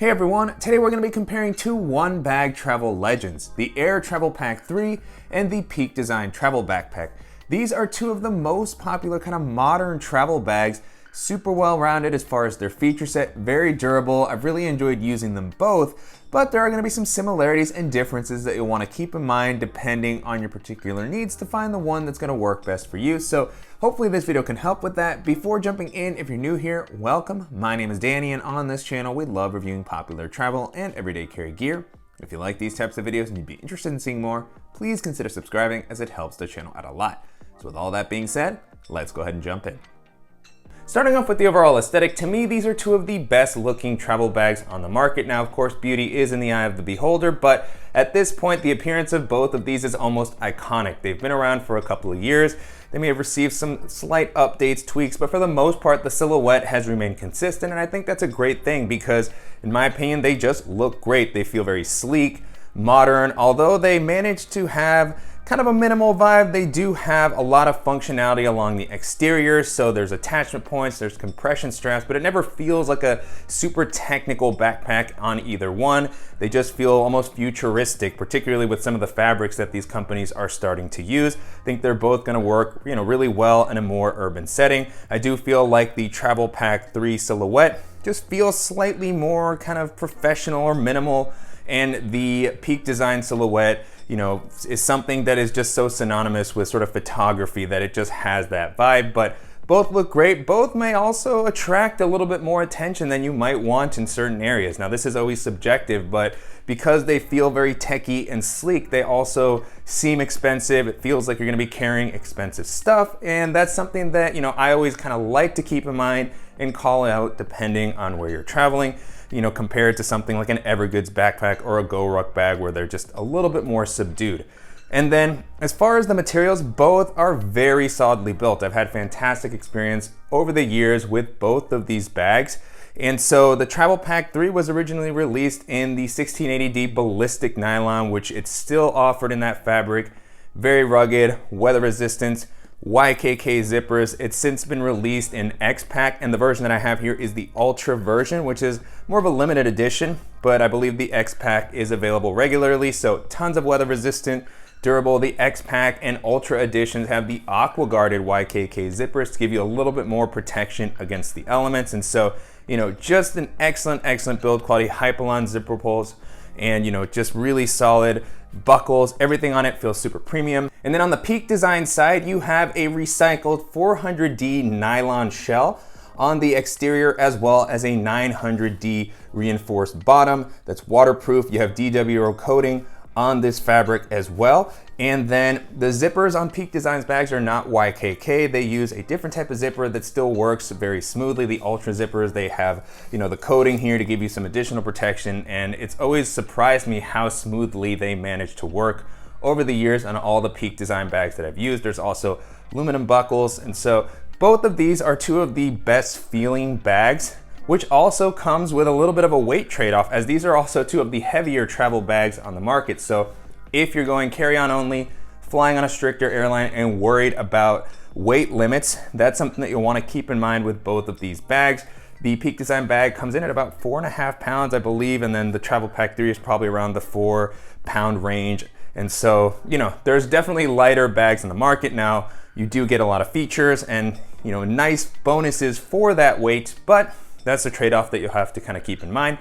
Hey everyone, today we're going to be comparing two one-bag travel legends, the Aer Travel Pack 3 and the Peak Design Travel Backpack. These are two of the most popular kind of modern travel bags, super well-rounded as far as their feature set, very durable. I've really enjoyed using them both, but there are going to be some similarities and differences that you'll want to keep in mind depending on your particular needs to find the one that's going to work best for you. So hopefully this video can help with that. Before jumping in, if you're new here, welcome. My name is Danny, and on this channel we love reviewing popular travel and everyday carry gear. If you like these types of videos and you'd be interested in seeing more, please consider subscribing as it helps the channel out a lot. So with all that being said, let's go ahead and jump in. Starting off with the overall aesthetic, to me these are two of the best looking travel bags on the market. Now of course beauty is in the eye of the beholder, but at this point the appearance of both of these is almost iconic. They've been around for a couple of years. They may have received some slight updates, tweaks, but for the most part the silhouette has remained consistent, and I think that's a great thing because in my opinion they just look great. They feel very sleek, modern. Although they managed to have kind of a minimal vibe, they do have a lot of functionality along the exterior. So there's attachment points, there's compression straps, but it never feels like a super technical backpack on either one. They just feel almost futuristic, particularly with some of the fabrics that these companies are starting to use. I think they're both gonna work, really well in a more urban setting. I do feel like the Travel Pack 3 silhouette just feels slightly more kind of professional or minimal, and the Peak Design silhouette is something that is just so synonymous with sort of photography that it just has that vibe. But both look great. Both may also attract a little bit more attention than you might want in certain areas. Now this is always subjective, but because they feel very techy and sleek, they also seem expensive. It feels like you're gonna be carrying expensive stuff, and that's something that I always kind of like to keep in mind and call out depending on where you're traveling. Compared to something like an Evergoods backpack or a GoRuck bag where they're just a little bit more subdued. And then as far as the materials, both are very solidly built. I've had fantastic experience over the years with both of these bags. And so the Travel Pack 3 was originally released in the 1680D ballistic nylon, which it's still offered in that fabric. Very rugged, weather resistant, YKK zippers. It's since been released in X-Pack, and the version that I have here is the Ultra version, which is more of a limited edition, but I believe the X-Pack is available regularly, so tons of weather resistant, durable. The X-Pack and Ultra editions have the aqua guarded YKK zippers to give you a little bit more protection against the elements. And so, just an excellent build quality, Hypalon zipper pulls, and just really solid buckles. Everything on it feels super premium. And then on the Peak Design side, you have a recycled 400D nylon shell on the exterior, as well as a 900D reinforced bottom that's waterproof. You have DWO coating on this fabric as well. And then the zippers on Peak Design's bags are not YKK. They use a different type of zipper that still works very smoothly. The Ultra zippers, they have the coating here to give you some additional protection, and it's always surprised me how smoothly they manage to work over the years on all the Peak Design bags that I've used. There's also aluminum buckles, and so both of these are two of the best feeling bags, which also comes with a little bit of a weight trade-off, as these are also two of the heavier travel bags on the market. So if you're going carry-on only, flying on a stricter airline, and worried about weight limits, that's something that you'll want to keep in mind with both of these bags. The Peak Design bag comes in at about 4.5 pounds, I believe, and then the Travel Pack 3 is probably around the 4-pound range. And so, there's definitely lighter bags in the market now. You do get a lot of features and, nice bonuses for that weight, but that's a trade-off that you'll have to kind of keep in mind.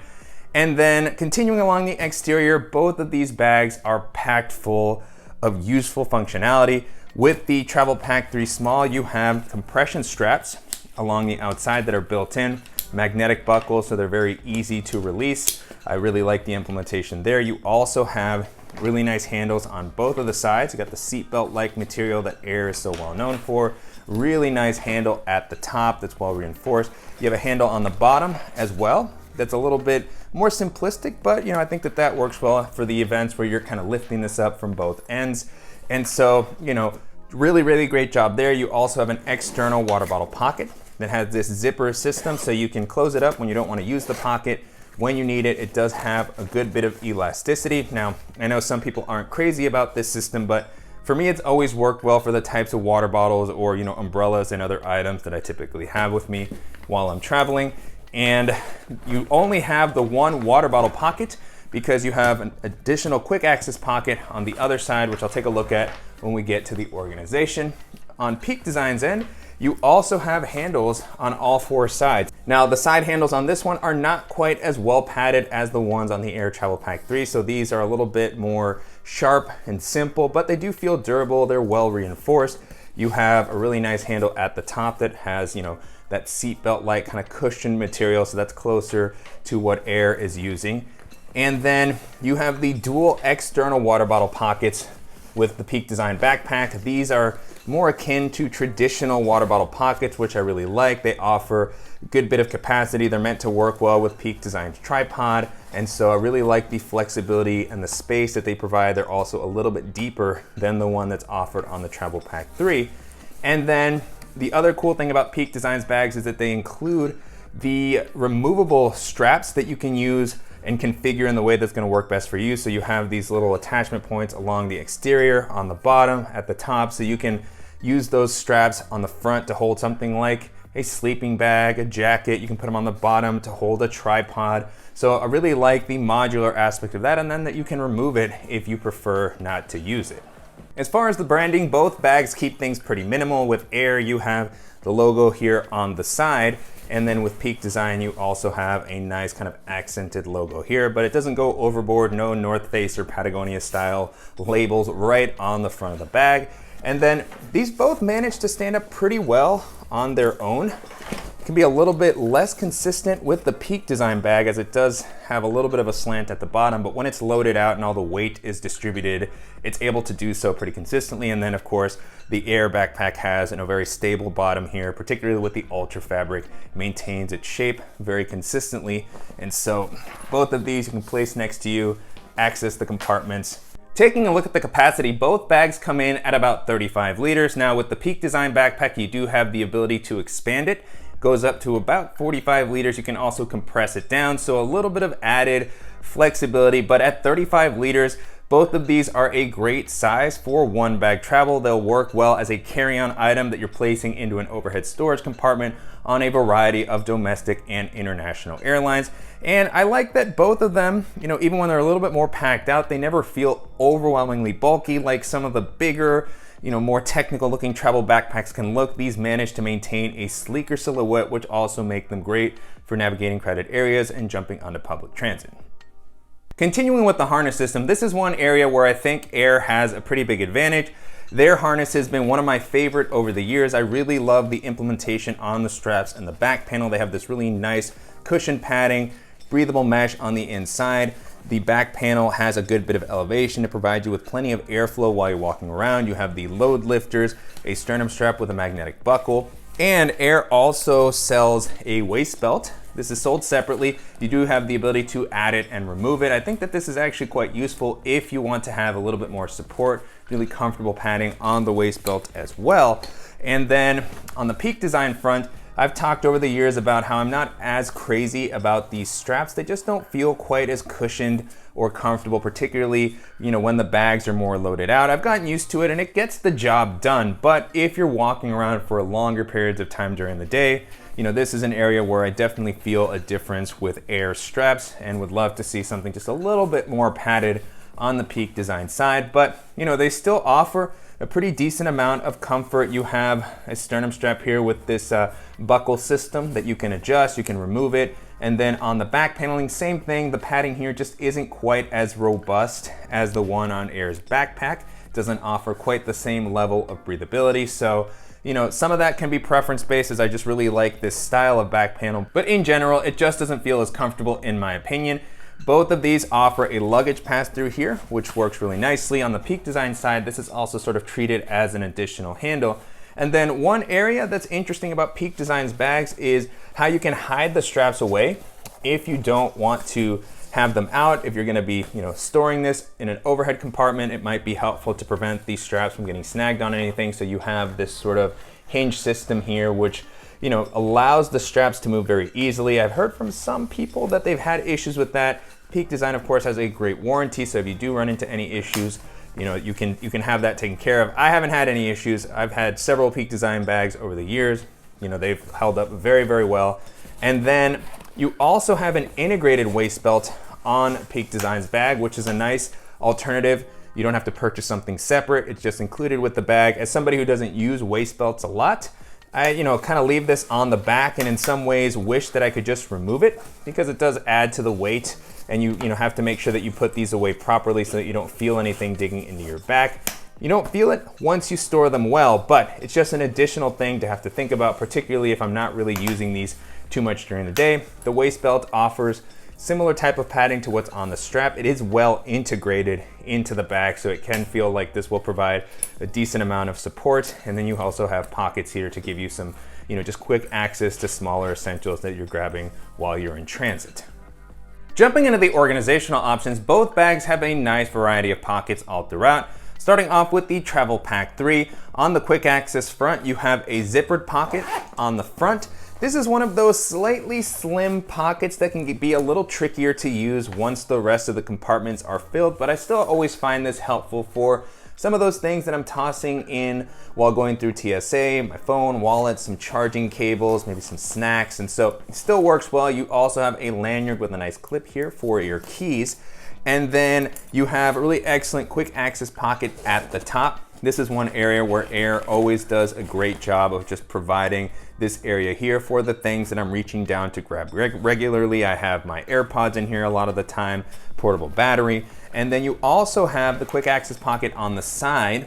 And then continuing along the exterior, both of these bags are packed full of useful functionality. With the Travel Pack 3 Small, you have compression straps along the outside that are built in, magnetic buckles, so they're very easy to release. I really like the implementation there. You also have really nice handles on both of the sides. You got the seatbelt-like material that Aer is so well known for. Really nice handle at the top that's well reinforced. You have a handle on the bottom as well that's a little bit more simplistic, but I think that works well for the events where you're kind of lifting this up from both ends. And so, really great job there. You also have an external water bottle pocket that has this zipper system, so you can close it up when you don't want to use the pocket. When you need it, it does have a good bit of elasticity. Now, I know some people aren't crazy about this system, but for me, it's always worked well for the types of water bottles or umbrellas and other items that I typically have with me while I'm traveling. And you only have the one water bottle pocket because you have an additional quick access pocket on the other side, which I'll take a look at when we get to the organization. On Peak Design's end, you also have handles on all four sides. Now, the side handles on this one are not quite as well padded as the ones on the Aer Travel Pack 3, so these are a little bit more sharp and simple, but they do feel durable. They're well reinforced. You have a really nice handle at the top that has, that seatbelt-like kind of cushion material, so that's closer to what Aer is using. And then you have the dual external water bottle pockets with the Peak Design backpack. These are more akin to traditional water bottle pockets, which I really like. They offer a good bit of capacity. They're meant to work well with Peak Design's tripod. And so I really like the flexibility and the space that they provide. They're also a little bit deeper than the one that's offered on the Travel Pack 3. And then the other cool thing about Peak Design's bags is that they include the removable straps that you can use and configure in the way that's gonna work best for you. So you have these little attachment points along the exterior, on the bottom, at the top, so you can use those straps on the front to hold something like a sleeping bag, a jacket. You can put them on the bottom to hold a tripod. So I really like the modular aspect of that, and then that you can remove it if you prefer not to use it. As far as the branding, both bags keep things pretty minimal. With Aer, you have the logo here on the side, and then with Peak Design, you also have a nice kind of accented logo here, but it doesn't go overboard. No North Face or Patagonia style labels right on the front of the bag. And then these both manage to stand up pretty well on their own. It can be a little bit less consistent with the Peak Design bag, as it does have a little bit of a slant at the bottom, but when it's loaded out and all the weight is distributed, it's able to do so pretty consistently. And then of course, the Aer backpack has a very stable bottom here, particularly with the Ultra fabric, maintains its shape very consistently. And so both of these you can place next to you, access the compartments. Taking a look at the capacity, both bags come in at about 35 liters. Now with the Peak Design backpack, you do have the ability to expand it. Goes up to about 45 liters. You can also compress it down, so a little bit of added flexibility, but at 35 liters, both of these are a great size for one bag travel. They'll work well as a carry-on item that you're placing into an overhead storage compartment on a variety of domestic and international airlines. And I like that both of them, even when they're a little bit more packed out, they never feel overwhelmingly bulky like some of the bigger, more technical looking travel backpacks can look. These manage to maintain a sleeker silhouette, which also make them great for navigating crowded areas and jumping onto public transit. Continuing with the harness system, this is one area where I think Aer has a pretty big advantage. Their harness has been one of my favorite over the years. I really love the implementation on the straps and the back panel. They have this really nice cushion padding, breathable mesh on the inside. The back panel has a good bit of elevation to provide you with plenty of airflow while you're walking around. You have the load lifters, a sternum strap with a magnetic buckle, and Aer also sells a waist belt. This is sold separately. You do have the ability to add it and remove it. I think that this is actually quite useful if you want to have a little bit more support, really comfortable padding on the waist belt as well. And then on the Peak Design front, I've talked over the years about how I'm not as crazy about these straps. They just don't feel quite as cushioned or comfortable, particularly, when the bags are more loaded out. I've gotten used to it and it gets the job done. But if you're walking around for longer periods of time during the day, this is an area where I definitely feel a difference with Aer straps and would love to see something just a little bit more padded on the Peak Design side. But, they still offer a pretty decent amount of comfort. You have a sternum strap here with this buckle system that you can adjust, you can remove it. And then on the back paneling, same thing. The padding here just isn't quite as robust as the one on Aer's backpack. It doesn't offer quite the same level of breathability. So, some of that can be preference based, as I just really like this style of back panel. But in general, it just doesn't feel as comfortable in my opinion. Both of these offer a luggage pass-through here, which works really nicely. On the Peak Design side, this is also sort of treated as an additional handle. And then one area that's interesting about Peak Design's bags is how you can hide the straps away if you don't want to have them out. If you're gonna be storing this in an overhead compartment, it might be helpful to prevent these straps from getting snagged on anything. So you have this sort of hinge system here, which allows the straps to move very easily. I've heard from some people that they've had issues with that. Peak Design, of course, has a great warranty, so if you do run into any issues, you can have that taken care of. I haven't had any issues. I've had several Peak Design bags over the years. They've held up very, very well. And then You also have an integrated waist belt on Peak Design's bag, which is a nice alternative. You don't have to purchase something separate. It's just included with the bag. As somebody who doesn't use waist belts a lot, I kind of leave this on the back, and in some ways wish that I could just remove it, because it does add to the weight, and you have to make sure that you put these away properly so that you don't feel anything digging into your back. You don't feel it once you store them well, but it's just an additional thing to have to think about, particularly if I'm not really using these too much during the day. The waist belt offers similar type of padding to what's on the strap. It is well integrated into the bag, so it can feel like this will provide a decent amount of support. And then you also have pockets here to give you some, just quick access to smaller essentials that you're grabbing while you're in transit. Jumping into the organizational options, both bags have a nice variety of pockets all throughout. Starting off with the Travel Pack 3, on the quick access front, you have a zippered pocket on the front. This is one of those slightly slim pockets that can be a little trickier to use once the rest of the compartments are filled, but I still always find this helpful for some of those things that I'm tossing in while going through TSA, my phone, wallet, some charging cables, maybe some snacks, and so it still works well. You also have a lanyard with a nice clip here for your keys, and then you have a really excellent quick access pocket at the top. This is one area where Aer always does a great job of just providing this area here for the things that I'm reaching down to grab regularly. I have my AirPods in here a lot of the time, portable battery, and then you also have the quick access pocket on the side,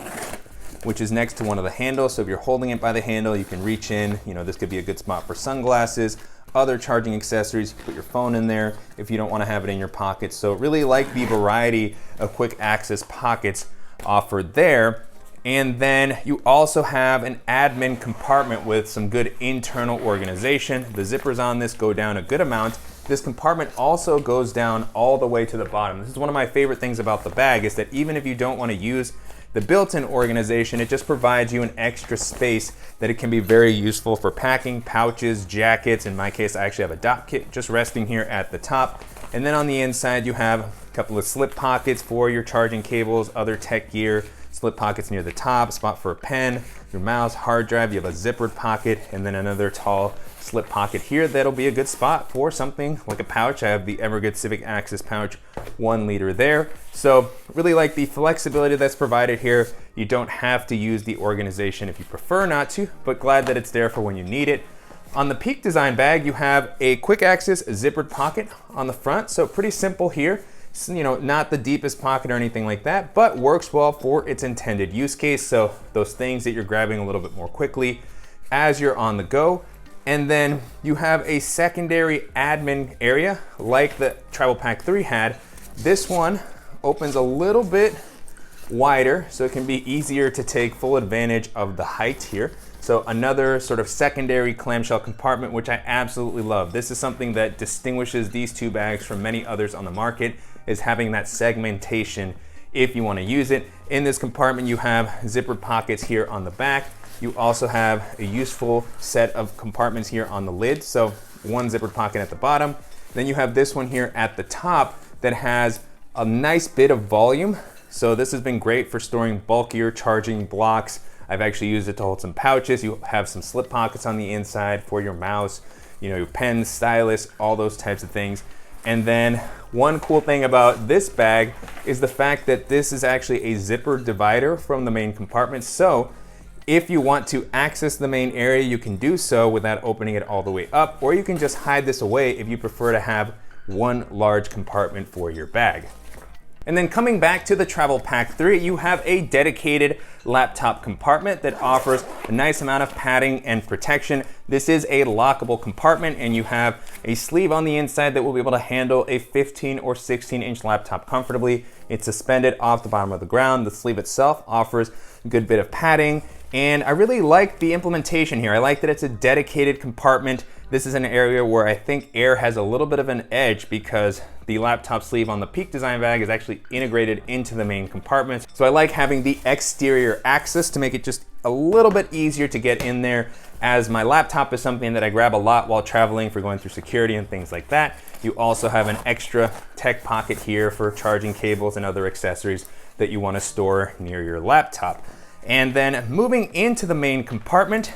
which is next to one of the handles. So if you're holding it by the handle, you can reach in. This could be a good spot for sunglasses, other charging accessories. You put your phone in there if you don't want to have it in your pocket. So really like the variety of quick access pockets offered there. And then you also have an admin compartment with some good internal organization. The zippers on this go down a good amount. This compartment also goes down all the way to the bottom. This is one of my favorite things about the bag, is that even if you don't want to use the built-in organization, it just provides you an extra space that it can be very useful for packing pouches, jackets. In my case, I actually have a dop kit just resting here at the top. And then on the inside, you have a couple of slip pockets for your charging cables, other tech gear, slip pockets near the top, spot for a pen, your mouse, hard drive. You have a zippered pocket, and then another tall slip pocket here that'll be a good spot for something like a pouch. I have the Evergood Civic Access pouch, 1 liter there. So really like the flexibility that's provided here. You don't have to use the organization if you prefer not to, but glad that it's there for when you need it. On the Peak Design bag, you have a quick access zippered pocket on the front. So pretty simple here. Not the deepest pocket or anything like that, but works well for its intended use case. So those things that you're grabbing a little bit more quickly as you're on the go. And then you have a secondary admin area like the Travel Pack 3 had. This one opens a little bit wider, so it can be easier to take full advantage of the height here. So another sort of secondary clamshell compartment, which I absolutely love. This is something that distinguishes these two bags from many others on the market, is having that segmentation if you want to use it. In this compartment, you have zippered pockets here on the back. You also have a useful set of compartments here on the lid. So one zippered pocket at the bottom. Then you have this one here at the top that has a nice bit of volume. So this has been great for storing bulkier charging blocks. I've actually used it to hold some pouches. You have some slip pockets on the inside for your mouse, your pens, stylus, all those types of things. And then one cool thing about this bag is the fact that this is actually a zipper divider from the main compartment. So if you want to access the main area, you can do so without opening it all the way up, or you can just hide this away if you prefer to have one large compartment for your bag. And then coming back to the Travel Pack 3, you have a dedicated laptop compartment that offers a nice amount of padding and protection. This is a lockable compartment, and you have a sleeve on the inside that will be able to handle a 15 or 16-inch laptop comfortably. It's suspended off the bottom of the ground. The sleeve itself offers a good bit of padding, and I really like the implementation here. I like that it's a dedicated compartment. This is an area where I think Aer has a little bit of an edge, because the laptop sleeve on the Peak Design bag is actually integrated into the main compartment. So I like having the exterior access to make it just a little bit easier to get in there, as my laptop is something that I grab a lot while traveling for going through security and things like that. You also have an extra tech pocket here for charging cables and other accessories that you want to store near your laptop. And then moving into the main compartment,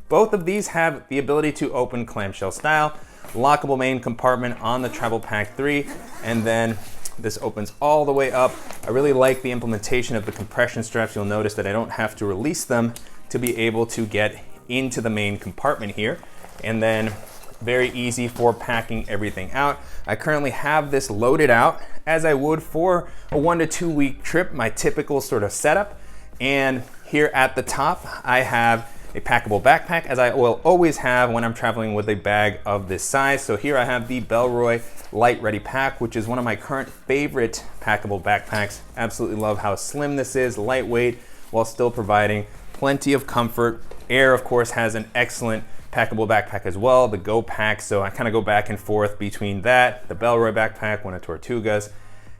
both of these have the ability to open clamshell style. lockable main compartment on the Travel Pack 3, and then this opens all the way up. I really like the implementation of the compression straps. You'll notice that I don't have to release them to be able to get into the main compartment here. And then very easy for packing everything out. I currently have this loaded out as I would for a 1 to 2 week trip, my typical sort of setup. And here at the top, I have a packable backpack, as I will always have when I'm traveling with a bag of this size. So here I have the Bellroy Light Ready Pack, which is one of my current favorite packable backpacks. Absolutely love how slim this is, lightweight, while still providing plenty of comfort. Aer, of course, has an excellent packable backpack as well, the Go Pack. So I kind of go back and forth between that, the Bellroy backpack, one of Tortuga's,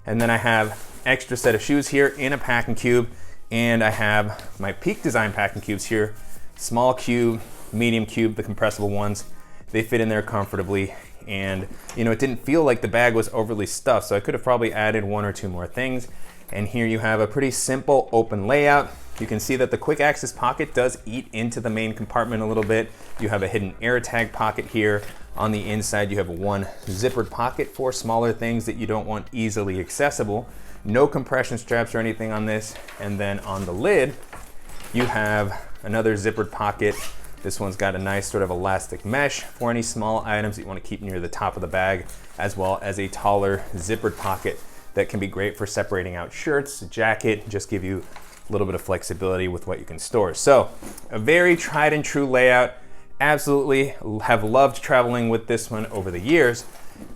and then I have extra set of shoes here in a packing cube, and I have my Peak Design packing cubes here. Small cube, medium cube, the compressible ones. They fit in there comfortably, and you know, it didn't feel like the bag was overly stuffed, so I could have probably added 1 or 2 more things. And here you have a pretty simple open layout. You can see that the quick access pocket does eat into the main compartment a little bit. You have a hidden air tag pocket here. On the inside, you have one zippered pocket for smaller things that you don't want easily accessible. No compression straps or anything on this. And then on the lid, you have another zippered pocket. This one's got a nice sort of elastic mesh for any small items that you want to keep near the top of the bag, as well as a taller zippered pocket that can be great for separating out shirts, a jacket, just give you a little bit of flexibility with what you can store. So a very tried and true layout. Absolutely have loved traveling with this one over the years.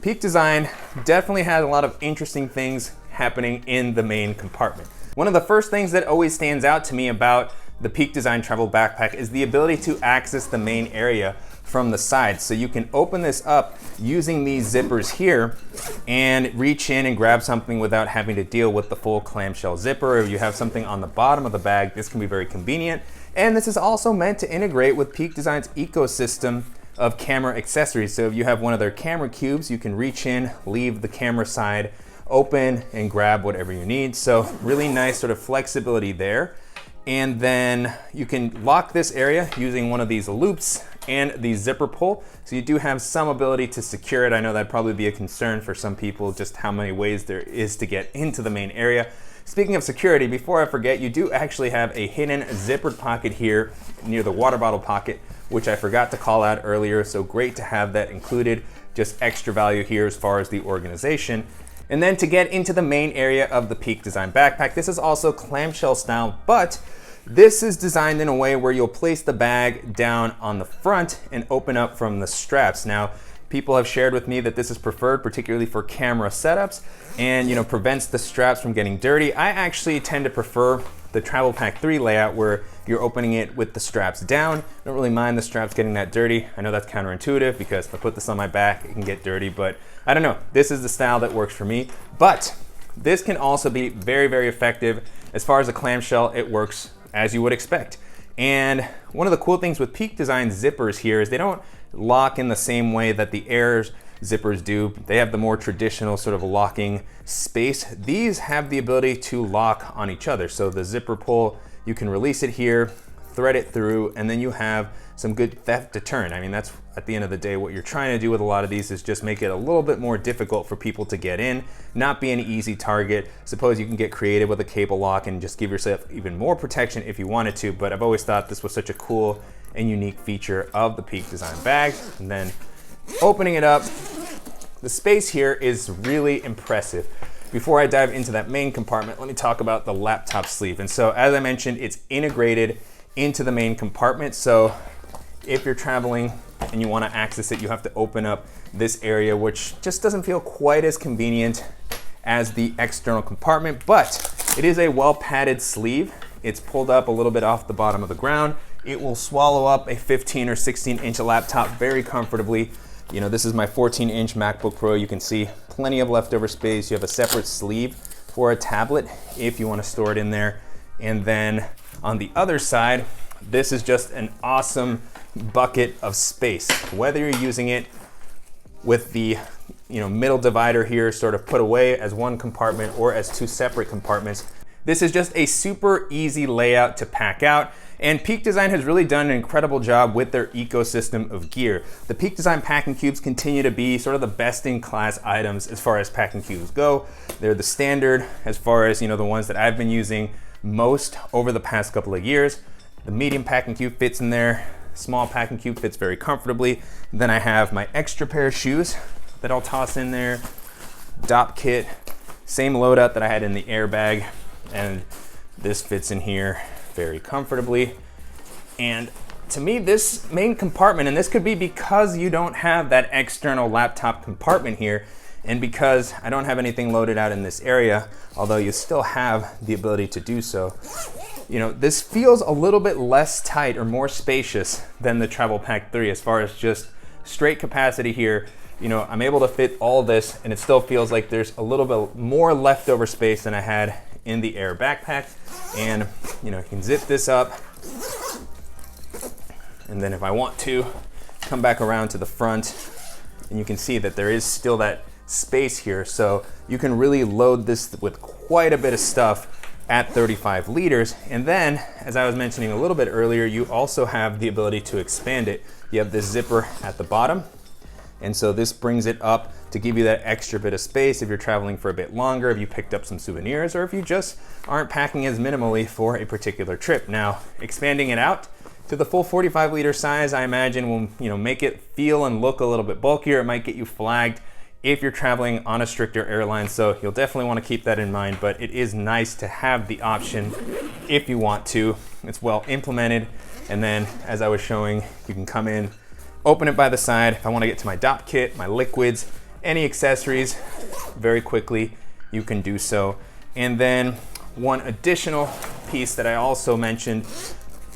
Peak Design definitely has a lot of interesting things happening in the main compartment. One of the first things that always stands out to me about the Peak Design Travel Backpack is the ability to access the main area from the side. So you can open this up using these zippers here and reach in and grab something without having to deal with the full clamshell zipper. If you have something on the bottom of the bag, this can be very convenient. And this is also meant to integrate with Peak Design's ecosystem of camera accessories. So if you have one of their camera cubes, you can reach in, leave the camera side open and grab whatever you need. So really nice sort of flexibility there. And then you can lock this area using one of these loops and the zipper pull. So you do have some ability to secure it. I know that'd probably be a concern for some people, just how many ways there is to get into the main area. Speaking of security, before I forget, you do actually have a hidden zippered pocket here near the water bottle pocket, which I forgot to call out earlier. So great to have that included, just extra value here as far as the organization. And then to get into the main area of the Peak Design backpack, this is also clamshell style, but this is designed in a way where you'll place the bag down on the front and open up from the straps. Now, people have shared with me that this is preferred, particularly for camera setups, and you know, prevents the straps from getting dirty. I actually tend to prefer the Travel Pack 3 layout where you're opening it with the straps down. I don't really mind the straps getting that dirty. I know that's counterintuitive because if I put this on my back, it can get dirty, but I don't know. This is the style that works for me. But this can also be very, very effective. As far as a clamshell, it works as you would expect. And one of the cool things with Peak Design zippers here is they don't lock in the same way that the Aer zippers do. They have the more traditional sort of locking space. These have the ability to lock on each other. So the zipper pull, you can release it here, thread it through, and then you have some good theft deterrent. I mean, that's at the end of the day, what you're trying to do with a lot of these is just make it a little bit more difficult for people to get in, not be an easy target. Suppose you can get creative with a cable lock and just give yourself even more protection if you wanted to, but I've always thought this was such a cool and unique feature of the Peak Design bag. And then opening it up, the space here is really impressive. Before I dive into that main compartment, let me talk about the laptop sleeve. And so as I mentioned, it's integrated into the main compartment. So if you're traveling and you want to access it, you have to open up this area, which just doesn't feel quite as convenient as the external compartment, but it is a well padded sleeve. It's pulled up a little bit off the bottom of the ground. It will swallow up a 15 or 16 inch laptop very comfortably. You know, this is my 14-inch MacBook Pro. You can see plenty of leftover space. You have a separate sleeve for a tablet if you want to store it in there. And then on the other side, this is just an awesome bucket of space. Whether you're using it with the middle divider here sort of put away as one compartment or as two separate compartments, This is just a super easy layout to pack out, and Peak Design has really done an incredible job with their ecosystem of gear. The Peak Design packing cubes continue to be sort of the best in class items as far as packing cubes go. They're the standard as far as, the ones that I've been using most over the past couple of years. The medium packing cube fits in there. Small packing cube fits very comfortably. Then I have my extra pair of shoes that I'll toss in there. Dop kit, same loadout that I had in the Air bag, and this fits in here very comfortably. And to me, this main compartment, and this could be because you don't have that external laptop compartment here, and because I don't have anything loaded out in this area, although you still have the ability to do so, this feels a little bit less tight or more spacious than the Travel Pack 3 as far as just straight capacity here. I'm able to fit all this, and it still feels like there's a little bit more leftover space than I had in the Air backpack. And you can zip this up, and then if I want to, come back around to the front, and you can see that there is still that space here, so you can really load this with quite a bit of stuff at 35 liters. And then, as I was mentioning a little bit earlier, you also have the ability to expand it. You have this zipper at the bottom, and so this brings it up to give you that extra bit of space if you're traveling for a bit longer, if you picked up some souvenirs, or if you just aren't packing as minimally for a particular trip. Now, expanding it out to the full 45 liter size, I imagine will make it feel and look a little bit bulkier. It might get you flagged if you're traveling on a stricter airline, so you'll definitely want to keep that in mind, but it is nice to have the option if you want to. It's well implemented, and then as I was showing, you can come in, open it by the side. If I want to get to my dop kit, my liquids, any accessories, very quickly you can do so. And then one additional piece that I also mentioned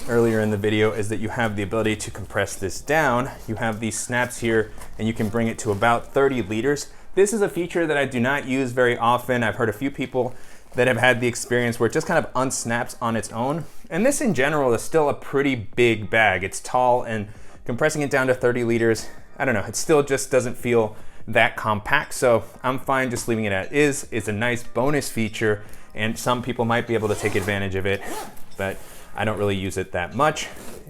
earlier in the video is that you have the ability to compress this down. You have these snaps here, and you can bring it to about 30 liters. This is a feature that I do not use very often. I've heard a few people that have had the experience where it just kind of unsnaps on its own. And this in general is still a pretty big bag. It's tall, and compressing it down to 30 liters, I don't know, it still just doesn't feel that compact. So I'm fine just leaving it as is. It's a nice bonus feature, and some people might be able to take advantage of it, but I don't really use it that much.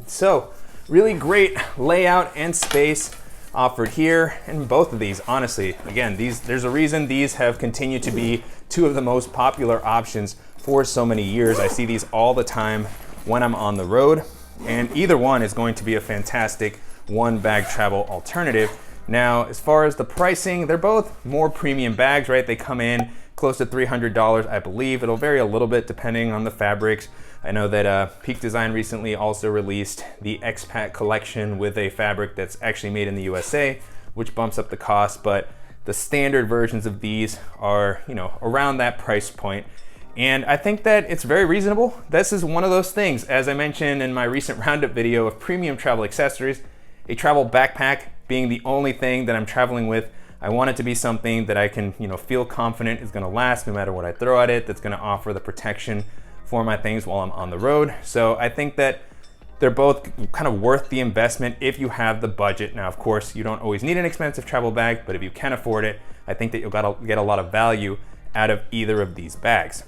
So really great layout and space offered here. And both of these, honestly, again, there's a reason these have continued to be two of the most popular options for so many years. I see these all the time when I'm on the road, and either one is going to be a fantastic one bag travel alternative. Now, as far as the pricing, they're both more premium bags, right? They come in close to $300, I believe. It'll vary a little bit depending on the fabrics. I know that Peak Design recently also released the X-Pack collection with a fabric that's actually made in the USA, which bumps up the cost, but the standard versions of these are, around that price point. And I think that it's very reasonable. This is one of those things, as I mentioned in my recent roundup video of premium travel accessories, a travel backpack being the only thing that I'm traveling with. I want it to be something that I can, feel confident is gonna last no matter what I throw at it, that's gonna offer the protection for my things while I'm on the road. So I think that they're both kind of worth the investment if you have the budget. Now, of course, you don't always need an expensive travel bag, but if you can afford it, I think that you'll get a lot of value out of either of these bags.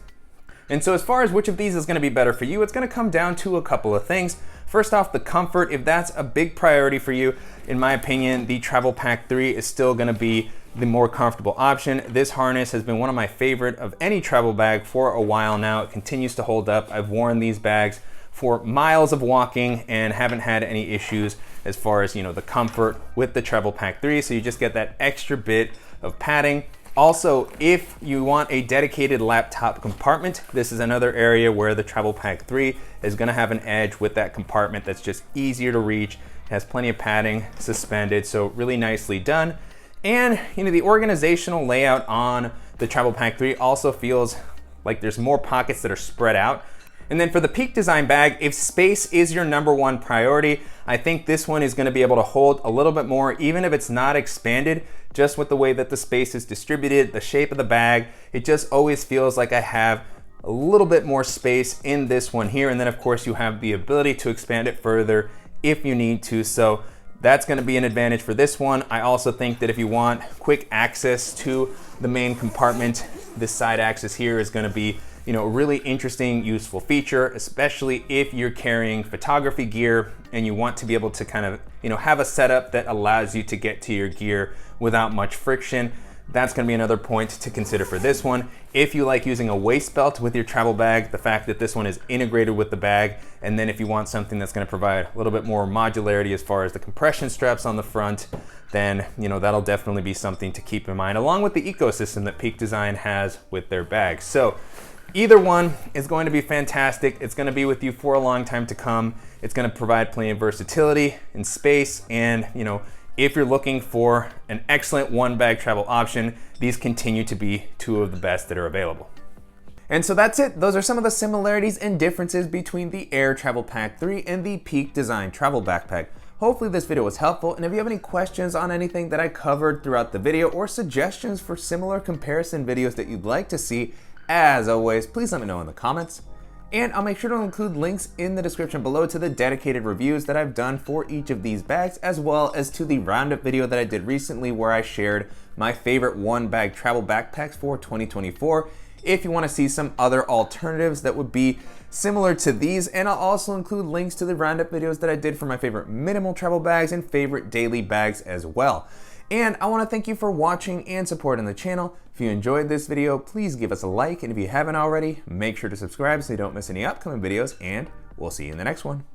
And so as far as which of these is gonna be better for you, it's gonna come down to a couple of things. First off, the comfort. If that's a big priority for you, in my opinion, the Travel Pack 3 is still gonna be the more comfortable option. This harness has been one of my favorite of any travel bag for a while now. It continues to hold up. I've worn these bags for miles of walking and haven't had any issues as far as, the comfort with the Travel Pack 3. So you just get that extra bit of padding. Also, if you want a dedicated laptop compartment, this is another area where the Travel Pack 3 is gonna have an edge with that compartment that's just easier to reach. It has plenty of padding suspended, so really nicely done. And the organizational layout on the Travel Pack 3 also feels like there's more pockets that are spread out. And then for the Peak Design bag, if space is your number one priority, I think this one is gonna be able to hold a little bit more, even if it's not expanded, just with the way that the space is distributed, the shape of the bag, it just always feels like I have a little bit more space in this one here. And then of course you have the ability to expand it further if you need to. So that's gonna be an advantage for this one. I also think that if you want quick access to the main compartment, this side axis here is gonna be a really interesting, useful feature, especially if you're carrying photography gear and you want to be able to kind of, have a setup that allows you to get to your gear without much friction. That's gonna be another point to consider for this one. If you like using a waist belt with your travel bag, the fact that this one is integrated with the bag, and then if you want something that's gonna provide a little bit more modularity as far as the compression straps on the front, then that'll definitely be something to keep in mind, along with the ecosystem that Peak Design has with their bags. So either one is going to be fantastic. It's gonna be with you for a long time to come. It's gonna provide plenty of versatility and space, and if you're looking for an excellent one bag travel option, these continue to be two of the best that are available. And so that's it. Those are some of the similarities and differences between the Aer Travel Pack 3 and the Peak Design Travel Backpack. Hopefully this video was helpful, and if you have any questions on anything that I covered throughout the video or suggestions for similar comparison videos that you'd like to see, as always, please let me know in the comments. And I'll make sure to include links in the description below to the dedicated reviews that I've done for each of these bags, as well as to the roundup video that I did recently where I shared my favorite one bag travel backpacks for 2024. If you want to see some other alternatives that would be similar to these, and I'll also include links to the roundup videos that I did for my favorite minimal travel bags and favorite daily bags as well. And I want to thank you for watching and supporting the channel. If you enjoyed this video, please give us a like, and if you haven't already, make sure to subscribe so you don't miss any upcoming videos, and we'll see you in the next one.